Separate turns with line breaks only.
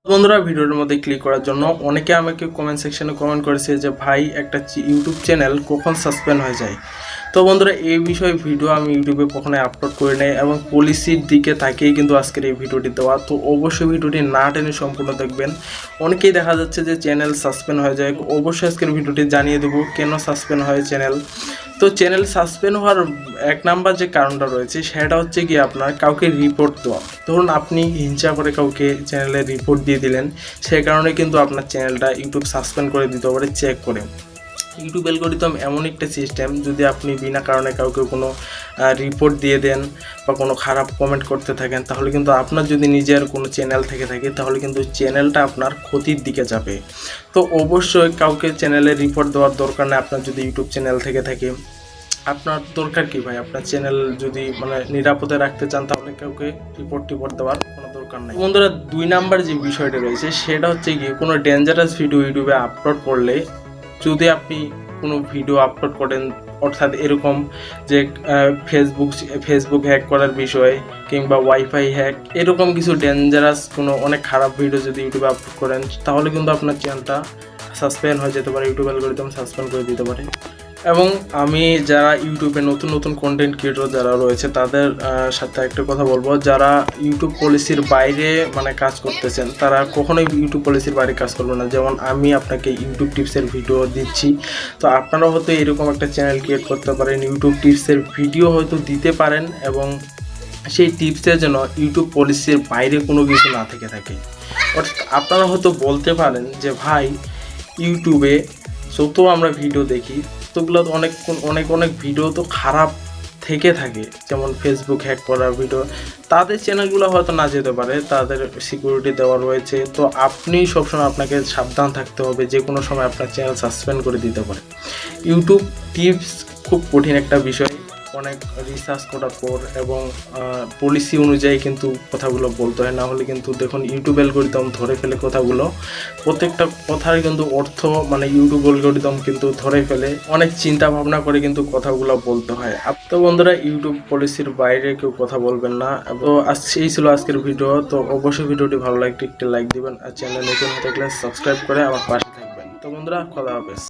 বন্ধুরা ভিডিওর মধ্যে ক্লিক করার জন্য অনেকে আমাকে কমেন্ট সেকশনে কমেন্ট করেছে যে ভাই একটা ইউটিউব চ্যানেল কখন সাসপেন্ড হয়ে যায়। তো বন্ধুরা এই বিষয়ে ভিডিও আমি ইউটিউবে কখনোই আপলোড করি নাই এবং পলিসির দিকে তাকিয়েই কিন্তু আজকের এই ভিডিওটি দেওয়া। তো অবশ্যই ভিডিওটি না টেনে সম্পূর্ণ দেখবেন। অনেকেই দেখা যাচ্ছে যে চ্যানেল সাসপেন্ড হয়ে যায়, অবশ্যই আজকের ভিডিওটি জানিয়ে দেবো কেন সাসপেন্ড হয় চ্যানেল। তো চ্যানেল সাসপেন্ড হওয়ার এক নাম্বার যে কারণটা রয়েছে সেটা হচ্ছে কি আপনার কাউকে রিপোর্ট দেওয়া। ধরুন আপনি হিংসা করে কাউকে চ্যানেলে রিপোর্ট দিয়ে দিলেন, সেই কারণে কিন্তু আপনার চ্যানেলটা ইউটিউব সাসপেন্ড করে দিতে পারে চেক করে। ইউটিউব অ্যালগরিদম এমন একটা সিস্টেম, যদি আপনি বিনা কারণে কাউকে কোনো রিপোর্ট দিয়ে দেন বা কোনো খারাপ কমেন্ট করতে থাকেন, তাহলে কিন্তু আপনার যদি নিজের কোনো চ্যানেল থেকে থাকে তাহলে কিন্তু চ্যানেলটা আপনার ক্ষতির দিকে যাবে। তো অবশ্যই কাউকে চ্যানেলে রিপোর্ট দেওয়ার দরকার নেই। আপনার যদি ইউটিউব চ্যানেল থেকে থাকে, আপনার দরকার কি ভাই? আপনার চ্যানেল যদি নিরাপদে রাখতে চান তাহলে কাউকে রিপোর্ট দেওয়ার কোনো দরকার নেই। বন্ধুরা 2 নাম্বার যে বিষয়টা রয়েছে সেটা হচ্ছে কি কোনো ডেঞ্জারাস ভিডিও ইউটিউবে আপলোড করলে, যদি আপনি কোনো ভিডিও আপলোড করেন অর্থাৎ এরকম যে ফেসবুক হ্যাক করার বিষয় কিংবা ওয়াইফাই হ্যাক, এরকম কিছু ডেঞ্জারাস কোনো অনেক খারাপ ভিডিও যদি ইউটিউবে আপলোড করেন তাহলে কিন্তু আপনার চ্যানেলটা সাসপেন্ড হয়ে যেতে পারে, ইউটিউব অ্যালগরিদম সাসপেন্ড করে দিতে পারে। এবং আমি যারা ইউটিউবে নতুন কন্টেন্ট ক্রিয়েটর যারা রয়েছে তাদের সাথে একটা কথা বলবো, যারা ইউটিউব পলিসির বাইরে কাজ করতেছেন তারা কখনোই ইউটিউব পলিসির বাইরে কাজ করবেন না। যেমন আমি আপনাকে ইউটিউব টিপসের ভিডিও দিচ্ছি, তো আপনারাও হয়তো এরকম একটা চ্যানেল ক্রিয়েট করতে পারেন, ইউটিউব টিপসের ভিডিও হয়তো দিতে পারেন এবং সেই টিপসের জন্য ইউটিউব পলিসির বাইরে কোনো কিছু না থেকে থাকে। অর্থাৎ আপনারা হয়তো বলতে পারেন যে ভাই ইউটিউবে যত আমরা ভিডিও দেখি তোগুলো অনেক ভিডিও তো খারাপ থেকে থাকে, যেমন ফেসবুক হ্যাক করার ভিডিও, তাদের চ্যানেলগুলো হয়তো না যেতে পারে, তাদের সিকিউরিটি দেওয়া রয়েছে। তো আপনি সবসময় আপনাকে সাবধান থাকতে হবে, যে কোনো সময় আপনার চ্যানেল সাসপেন্ড করে দিতে পারে। ইউটিউব টিপস খুব কঠিন একটা বিষয়, অনেক রিসার্চ করার পর এবং পলিসি অনুযায়ী কিন্তু কথাগুলো বলতে হয়, না হলে কিন্তু দেখুন ইউটিউব অ্যালগরিদম ধরে ফেলে কথাগুলো, প্রত্যেকটা কথার কিন্তু অর্থ ইউটিউব অ্যালগরিদম কিন্তু ধরে ফেলে, অনেক চিন্তা ভাবনা করে কিন্তু কথাগুলো বলতে হয়। তো বন্ধুরা ইউটিউব পলিসির বাইরে কেউ কথা বলবেন না। তো এই ছিল আজকের ভিডিও। তো অবশ্যই ভিডিওটি ভালো লাগলে একটি লাইক দিবেন আর চ্যানেল নতুন হয়ে থাকলে সাবস্ক্রাইব করে আমার পাশে থাকবেন। তো বন্ধুরা খোদা হাফেজ।